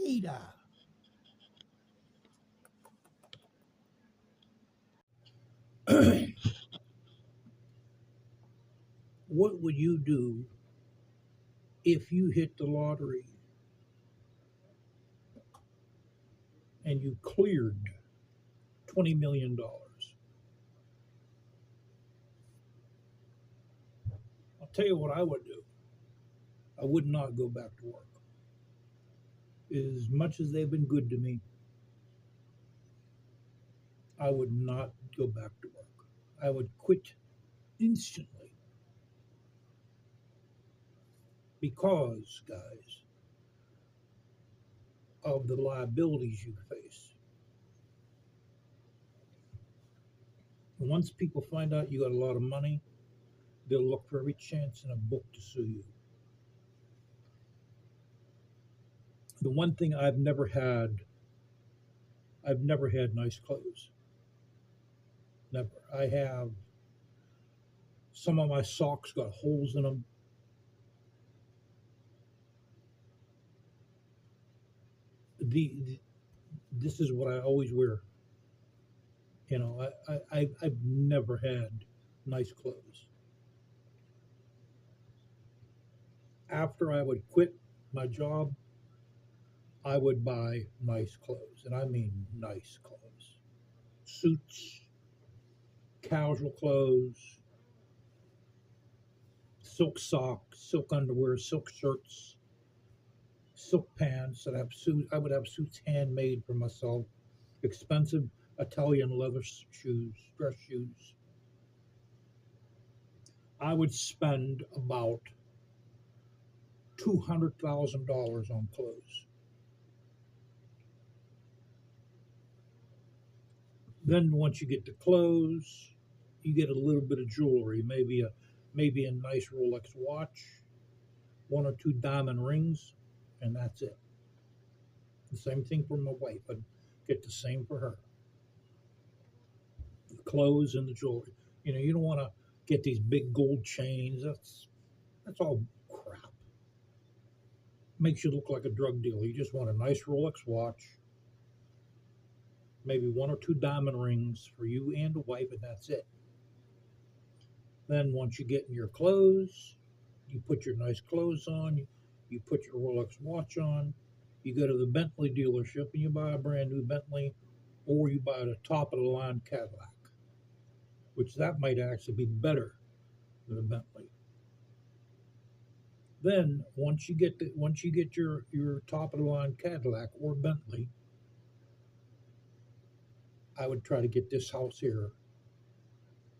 Cheetah. What would you do if you hit the lottery and you cleared $20 million? I'll tell you what I would do. I would not go back to work. As much as they've been good to me, I would not go back to work. I would quit instantly because, guys, of the liabilities you face. Once people find out you got a lot of money, they'll look for every chance in a book to sue you. The one thing I've never had nice clothes. Never. I have some of my socks got holes in them. This is what I always wear. You know, I've never had nice clothes. After I would quit my job, I would buy nice clothes, and I mean nice clothes, suits, casual clothes, silk socks, silk underwear, silk shirts, silk pants. And I would have suits handmade for myself, expensive Italian leather shoes, dress shoes. I would spend about $200,000 on clothes. Then once you get the clothes, you get a little bit of jewelry, maybe a nice Rolex watch, one or two diamond rings, and that's it. The same thing for my wife. I'd get the same for her. The clothes and the jewelry. You know, you don't want to get these big gold chains. That's all crap. Makes you look like a drug dealer. You just want a nice Rolex watch, maybe one or two diamond rings for you and the wife, and that's it. Then once you get in your clothes, you put your nice clothes on, you put your Rolex watch on, you go to the Bentley dealership and you buy a brand new Bentley, or you buy the top of the line Cadillac, which that might actually be better than a Bentley. Then once you get your top of the line Cadillac or Bentley, I would try to get this house here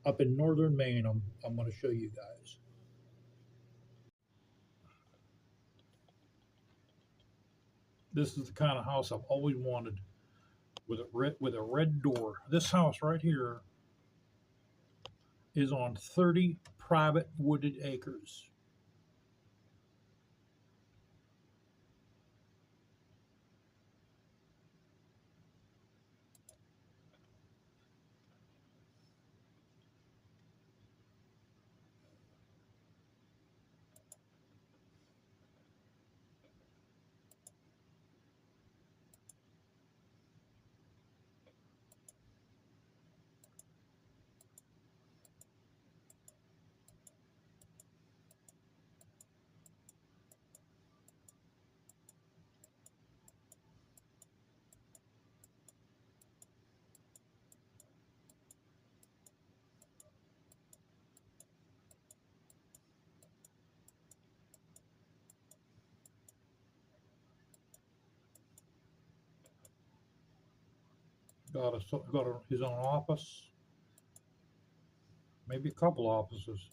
up in northern Maine. I'm going to show you guys. This is the kind of house I've always wanted, with a red door. This house right here is on 30 private wooded acres. Got his own office, maybe a couple offices.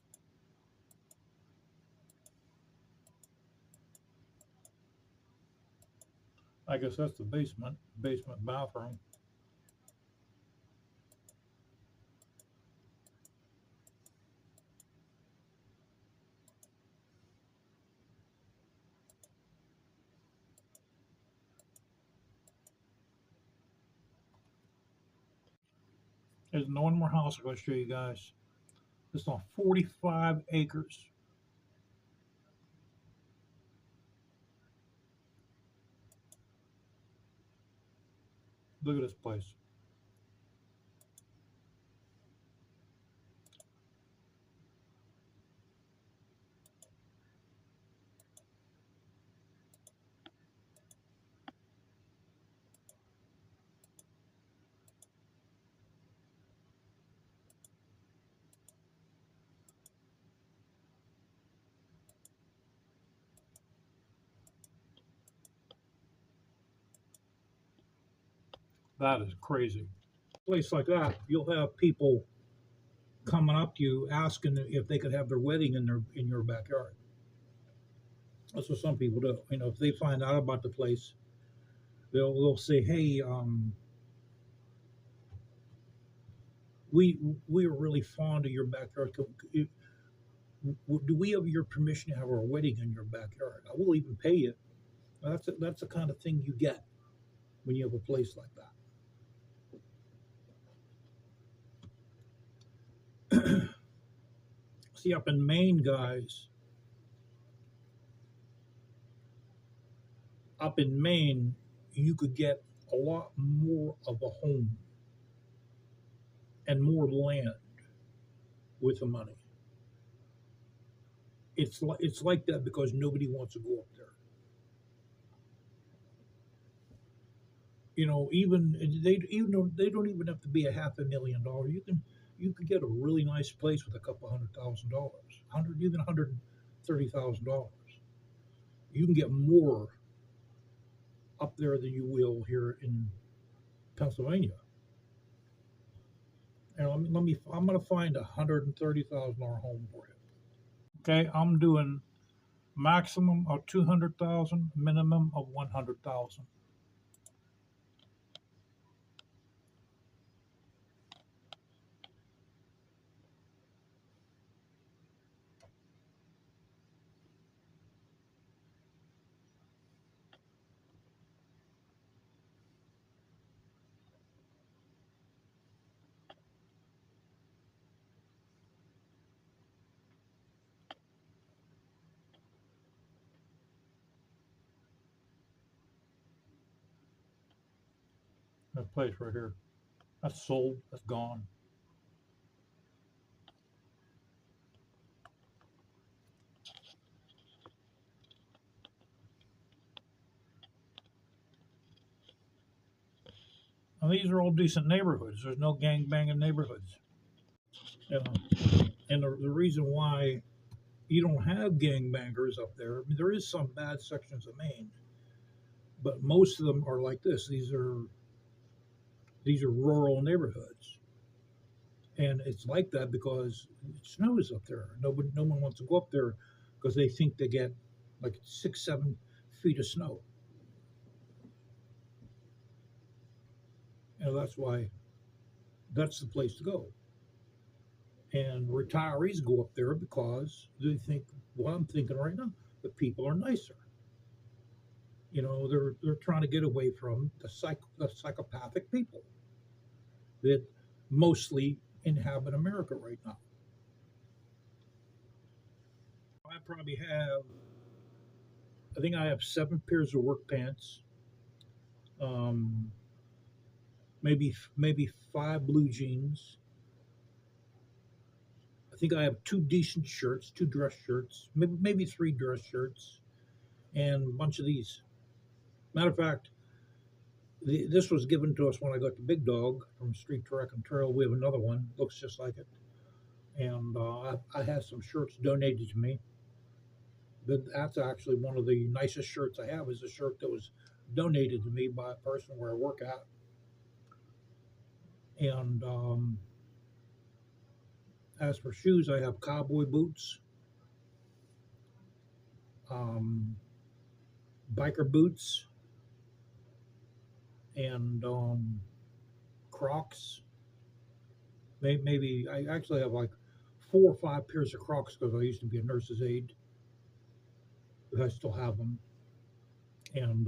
I guess that's the basement bathroom. There's one more house I'm going to show you guys. It's on 45 acres. Look at this place. That is crazy. Place like that, you'll have people coming up to you asking if they could have their wedding in your backyard. That's what some people do. You know, if they find out about the place, they'll say, "Hey, we are really fond of your backyard. Do we have your permission to have our wedding in your backyard? I will even pay you." That's the kind of thing you get when you have a place like that. See, up in Maine, guys, up in Maine, you could get a lot more of a home and more land with the money. It's like that because nobody wants to go up there. You know, even though they don't even have to be a $500,000. You can get a really nice place with a couple $100,000, hundred even $130,000. You can get more up there than you will here in Pennsylvania. And I'm going to find $130,000 home for you. Okay, I'm doing maximum of 200,000, minimum of 100,000. That place right here, that's sold, that's gone. And these are all decent neighborhoods. There's no gang banging neighborhoods. You know, and the reason why you don't have gangbangers up there, I mean, there is some bad sections of Maine, but most of them are like this. These are rural neighborhoods, and it's like that because it snows up there. No one wants to go up there because they think they get like 6, 7 feet of snow. And that's why that's the place to go. And retirees go up there because they think what I'm thinking right now, the people are nicer. You know, they're trying to get away from the psychopathic people that mostly inhabit America right now. I probably have, I think I have 7 pairs of work pants, um, maybe 5 blue jeans. I think I have 2 decent shirts, 2 dress shirts, maybe 3 dress shirts, and a bunch of these. Matter of fact, this was given to us when I got the big dog from Street Track and Trail. We have another one, looks just like it, and I had some shirts donated to me. That's actually one of the nicest shirts I have. Is a shirt that was donated to me by a person where I work at, and as for shoes, I have cowboy boots, um, biker boots, and Crocs. Maybe I actually have like 4 or 5 pairs of Crocs because I used to be a nurse's aide. But I still have them, and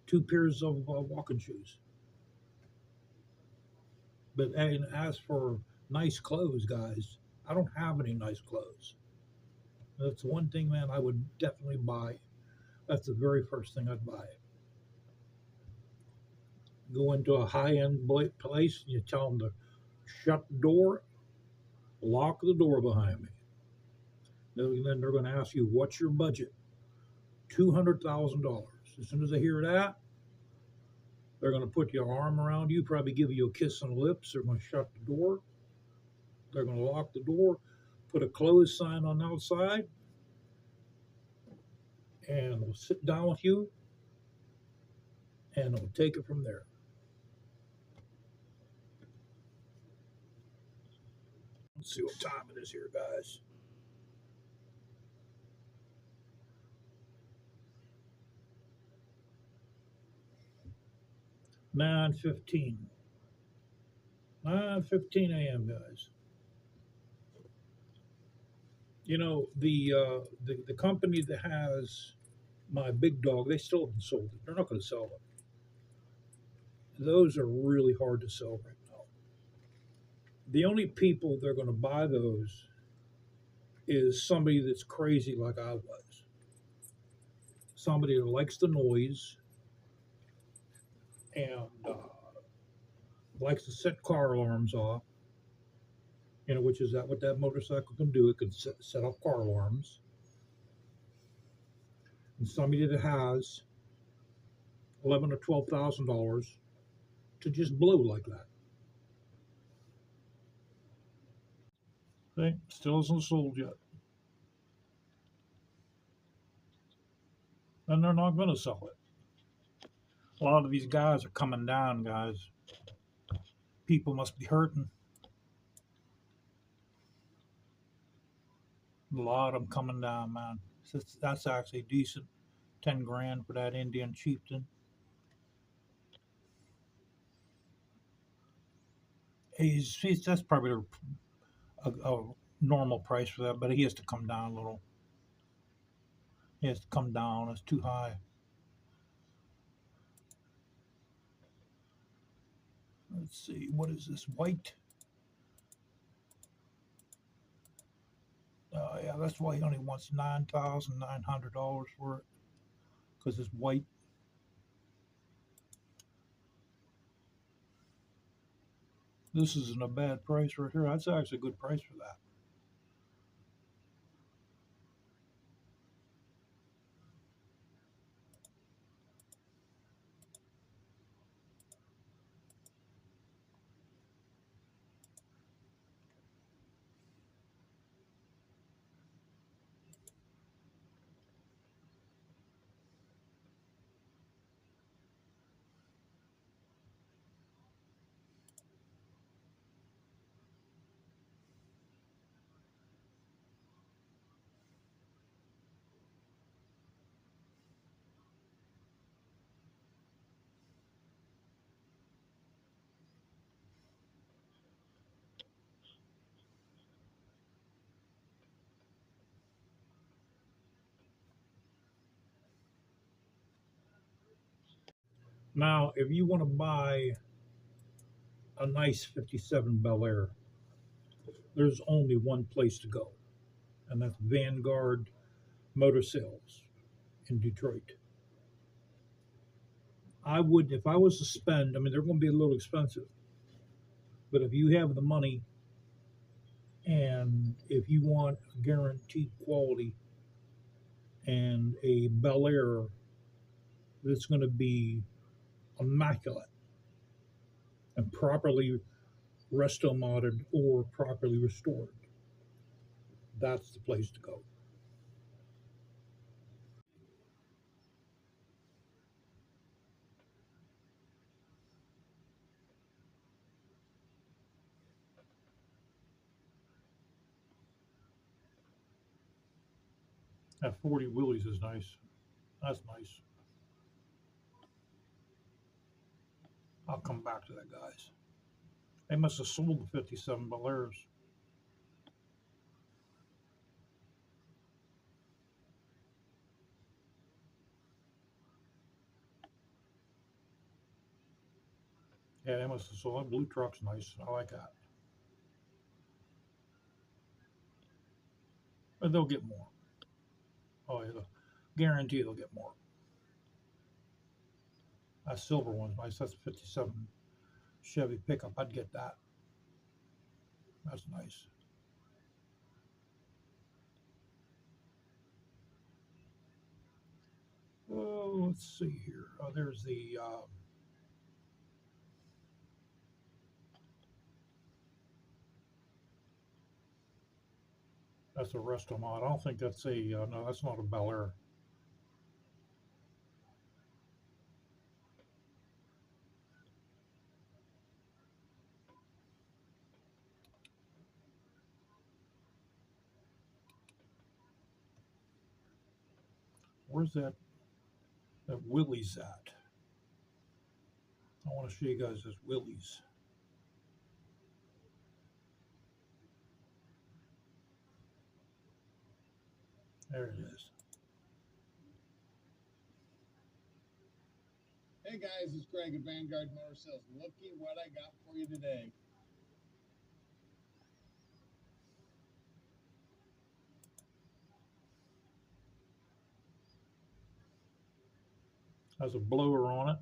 2 pairs of walking shoes. But and as for nice clothes, guys, I don't have any nice clothes. That's one thing, man, I would definitely buy. That's the very first thing I'd buy. Go into a high-end place and you tell them to shut the door, lock the door behind me. Then they're going to ask you, what's your budget? $200,000. As soon as they hear that, they're going to put your arm around you, probably give you a kiss on the lips. They're going to shut the door. They're going to lock the door, put a closed sign on the outside, and they'll sit down with you, and they'll take it from there. Let's see what time it is here, guys. 9:15. 9:15 a.m., guys. You know, the company that has my big dog, they still haven't sold it. They're not going to sell it. Those are really hard to sell right now. The only people that are going to buy those is somebody that's crazy like I was. Somebody that likes the noise and likes to set car alarms off, which is that what that motorcycle can do. It can set off car alarms. And somebody that has $11,000 or $12,000 to just blow like that. See, still isn't sold yet. And they're not going to sell it. A lot of these guys are coming down, guys. People must be hurting. A lot of them coming down, man. That's actually decent. 10 grand for that Indian chieftain. That's probably a normal price for that, but he has to come down a little. He has to come down. It's too high. Let's see. What is this? White? Yeah, that's why he only wants $9,900 for it, because it's white. This isn't a bad price right here. That's actually a good price for that. Now, if you want to buy a nice 57 Bel Air, there's only one place to go, and that's Vanguard Motor Sales in Detroit. I would, if I was to spend, I mean, they're going to be a little expensive, but if you have the money and if you want guaranteed quality and a Bel Air that's going to be immaculate and properly resto modded or properly restored, that's the place to go. That 40 Willys is nice. That's nice. I'll come back to that, guys. They must have sold the 57 Bel Airs. Yeah, they must have sold. That blue truck's nice. I like that. But they'll get more. Oh, yeah, guarantee they'll get more. That silver one's nice. That's a 57 Chevy pickup. I'd get that. That's nice. Oh, let's see here. Oh, there's the. That's a Resto Mod. I don't think that's a. No, that's not a Bel Air. Where's that Willie's at? I want to show you guys this Willie's. There it is. Hey guys, it's Greg at Vanguard Motor Sales. Looky what I got for you today. Has a blower on it.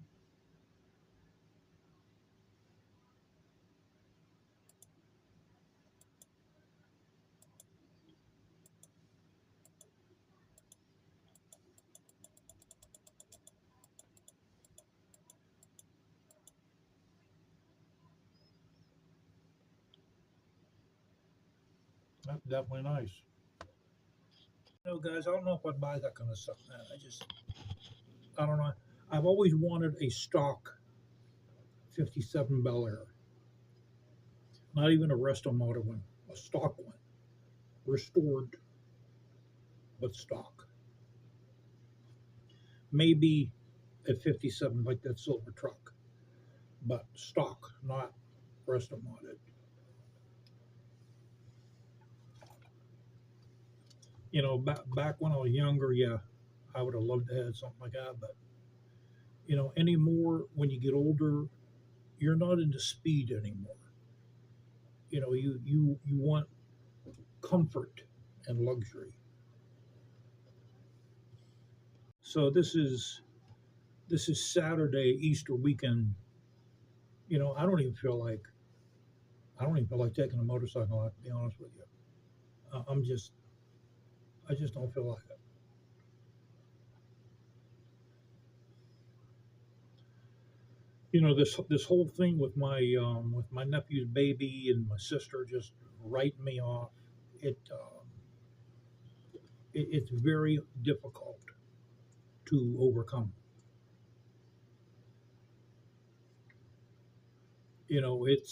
That's definitely nice. You know, guys, I don't know if I'd buy that kind of stuff, man. I don't know. I've always wanted a stock 57 Bel Air, not even a resto motor one, a stock one, restored but stock. Maybe a 57 like that silver truck, but stock, not resto modded. You know, back when I was younger, yeah, I would have loved to have something like that. But you know, anymore when you get older, you're not into speed anymore. You know, you want comfort and luxury. So this is Saturday, Easter weekend. You know, I don't even feel like taking a motorcycle out. To be honest with you, I'm just I just don't feel like it. You know, this whole thing with my nephew's baby and my sister just writing me off. It's very difficult to overcome. You know, it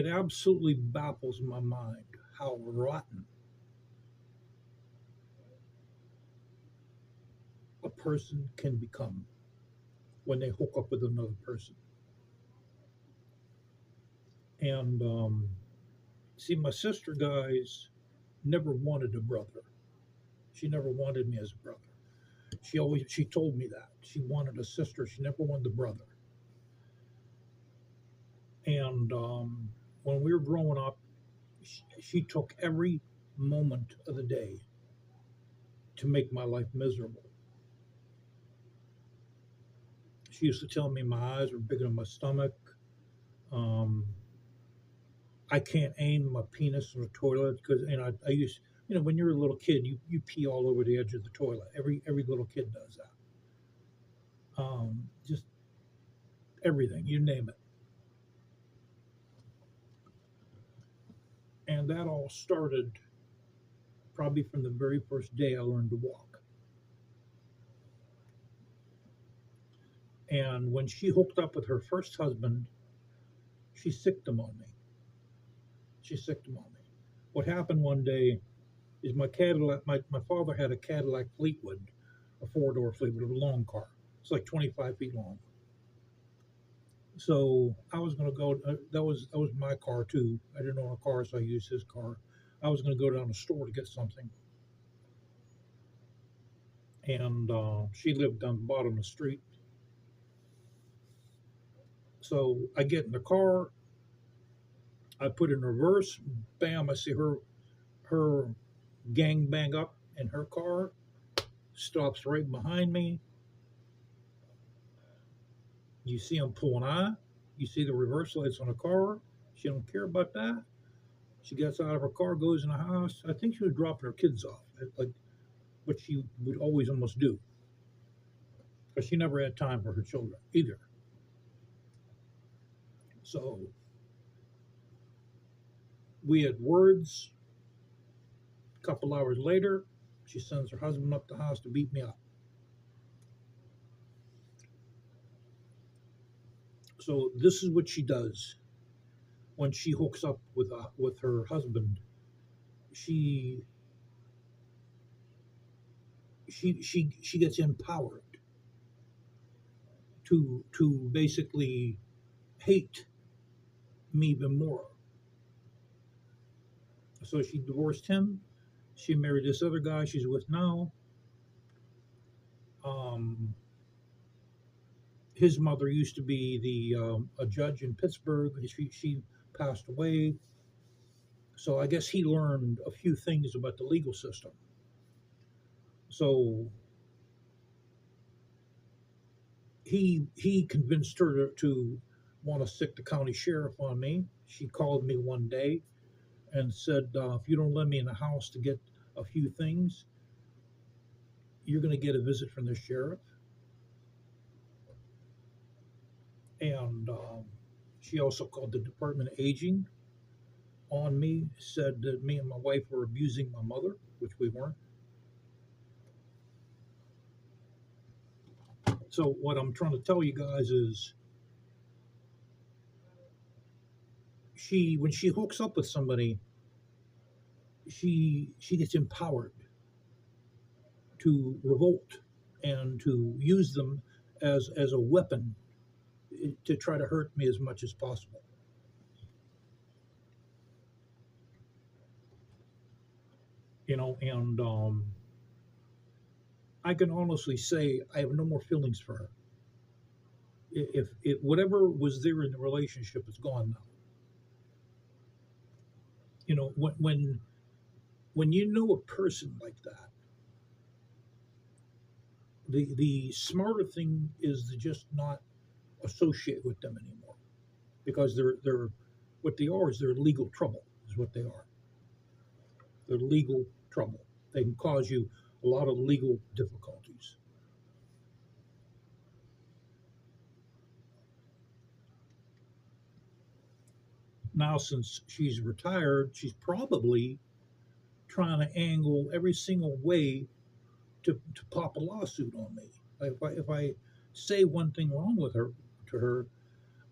absolutely baffles my mind how rotten a person can become when they hook up with another person. And see, my sister, guys, never wanted a brother. She never wanted me as a brother. She told me that she wanted a sister. She never wanted a brother. And when we were growing up, she took every moment of the day to make my life miserable. She used to tell me my eyes were bigger than my stomach. Um, I can't aim my penis in the toilet because I used when you're a little kid you pee all over the edge of the toilet. Every little kid does that. Just everything you name it, and that all started probably from the very first day I learned to walk. And when she hooked up with her first husband, she sicked him on me. She sicked him on me. What happened one day is my Cadillac. My father had a Cadillac Fleetwood, a four-door Fleetwood, a long car. It's like 25 feet long. So I was going to go. That was my car too. I didn't own a car, so I used his car. I was going to go down to the store to get something, and she lived down the bottom of the street. So I get in the car. I put in reverse. Bam! I see her gang bang up in her car. Stops right behind me. You see them pulling on. You see the reverse lights on a car. She don't care about that. She gets out of her car, goes in the house. I think she was dropping her kids off, like what she would always almost do, because she never had time for her children either. So we had words. A couple hours later, she sends her husband up the house to beat me up. So this is what she does when she hooks up with her husband. She she gets empowered to basically hate me even more. So she divorced him. She married this other guy she's with now. Um, his mother used to be a judge in Pittsburgh. She passed away. So I guess he learned a few things about the legal system. So he convinced her to want to stick the county sheriff on me. She called me one day and said, "If you don't let me in the house to get a few things, you're going to get a visit from the sheriff." And she also called the Department of Aging on me, said that me and my wife were abusing my mother, which we weren't. So what I'm trying to tell you guys is, when she hooks up with somebody, she gets empowered to revolt and to use them as a weapon to try to hurt me as much as possible. And I can honestly say I have no more feelings for her. If whatever was there in the relationship is gone now. When you know a person like that, the smarter thing is to just not associate with them anymore, because they're what they are is they're legal trouble is what they are. They're legal trouble. They can cause you a lot of legal difficulties. Now, since she's retired, she's probably trying to angle every single way to pop a lawsuit on me. If I say one thing wrong with her to her,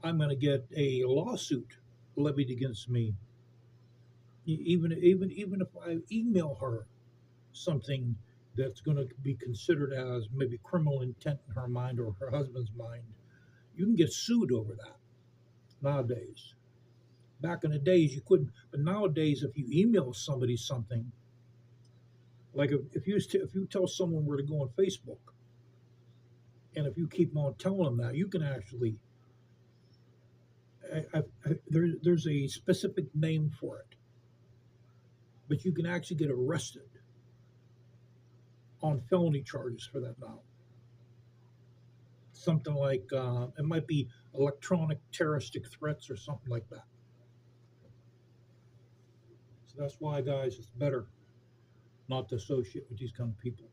I'm going to get a lawsuit levied against me. Even if I email her something that's going to be considered as maybe criminal intent in her mind or her husband's mind, you can get sued over that nowadays. Back in the days, you couldn't, but nowadays, if you email somebody something, like if you tell someone where to go on Facebook, and if you keep on telling them that, you can actually there's a specific name for it, but you can actually get arrested on felony charges for that now. Something like it might be electronic terroristic threats or something like that. So that's why, guys, it's better not to associate with these kind of people.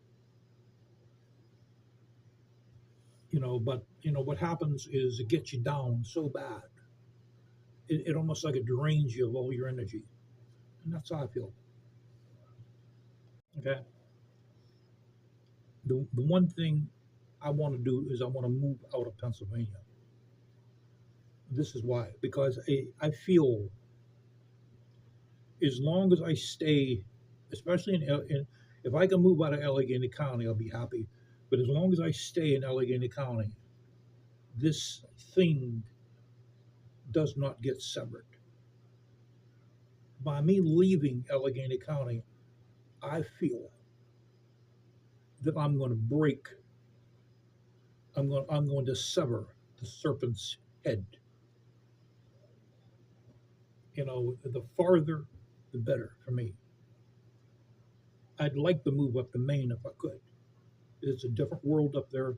But what happens is it gets you down so bad. It almost like it drains you of all your energy, and that's how I feel. Okay. The one thing I want to do is I want to move out of Pennsylvania. This is why, because I feel as long as I stay, especially if I can move out of Allegheny County, I'll be happy. But as long as I stay in Allegheny County, this thing does not get severed. By me leaving Allegheny County, I feel that I'm going to break. I'm going to sever the serpent's head. The farther, the better for me. I'd like to move up to Maine if I could. It's a different world up there.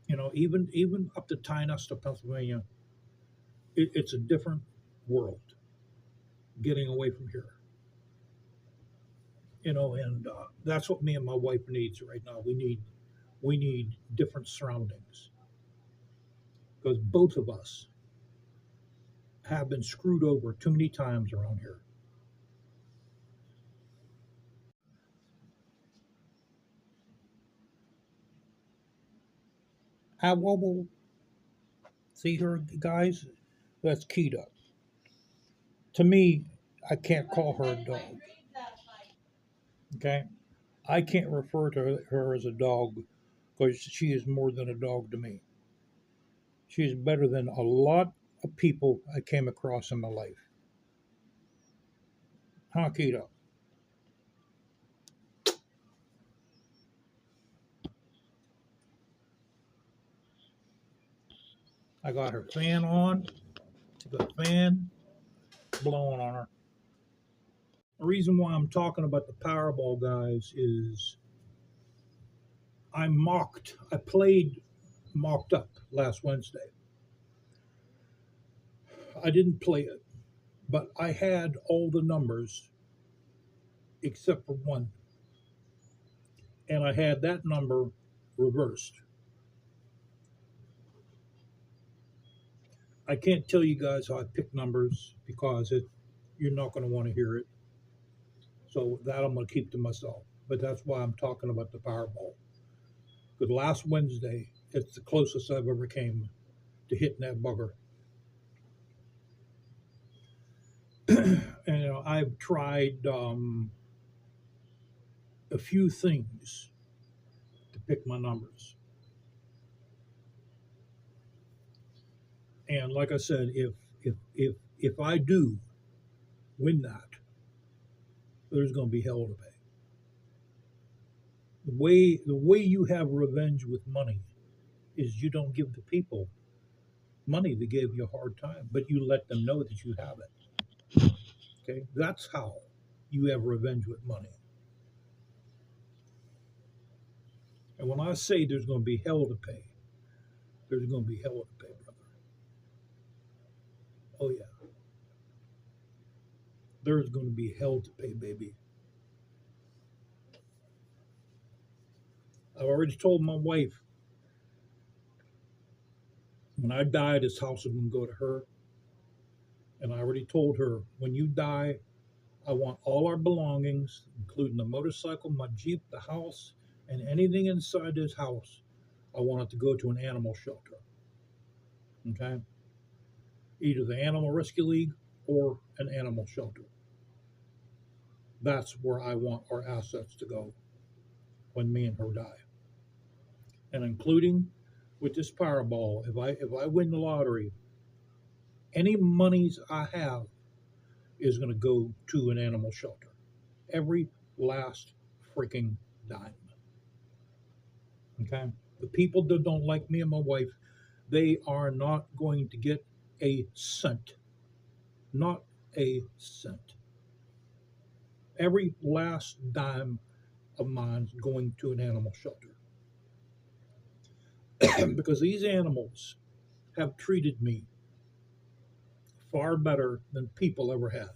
Even up to Tynesta, Pennsylvania, it's a different world. Getting away from here, and that's what me and my wife needs right now. We need different surroundings because both of us have been screwed over too many times around here. Well, see her, guys? That's Kita. To me, I can't call her a dog. Okay? I can't refer to her as a dog because she is more than a dog to me. She is better than a lot of people I came across in my life. Huh, Kita? I got her fan on. The fan blowing on her. The reason why I'm talking about the Powerball, guys, is I played mocked up last Wednesday. I didn't play it, but I had all the numbers except for one, and I had that number reversed. I can't tell you guys how I pick numbers because you're not going to want to hear it. So that I'm going to keep to myself. But that's why I'm talking about the Powerball. Because last Wednesday, it's the closest I've ever came to hitting that bugger. And I've tried a few things to pick my numbers. And like I said, if I do win that, there's going to be hell to pay. The way you have revenge with money is you don't give the people money that gave you a hard time, but you let them know that you have it. Okay, that's how you have revenge with money. And when I say there's going to be hell to pay, there's going to be hell to pay, brother. Oh yeah, there's going to be hell to pay, baby. I've already told my wife when I die, this house is going to go to her. And I already told her when you die, I want all our belongings, including the motorcycle, my Jeep, the house, and anything inside this house. I want it to go to an animal shelter. Okay? Either the Animal Rescue League or an animal shelter. That's where I want our assets to go when me and her die. And including with this Powerball, if I win the lottery, any monies I have is going to go to an animal shelter. Every last freaking dime. Okay? The people that don't like me and my wife, they are not going to get a cent. Not a cent. Every last dime of mine going to an animal shelter. Because these animals have treated me far better than people ever had.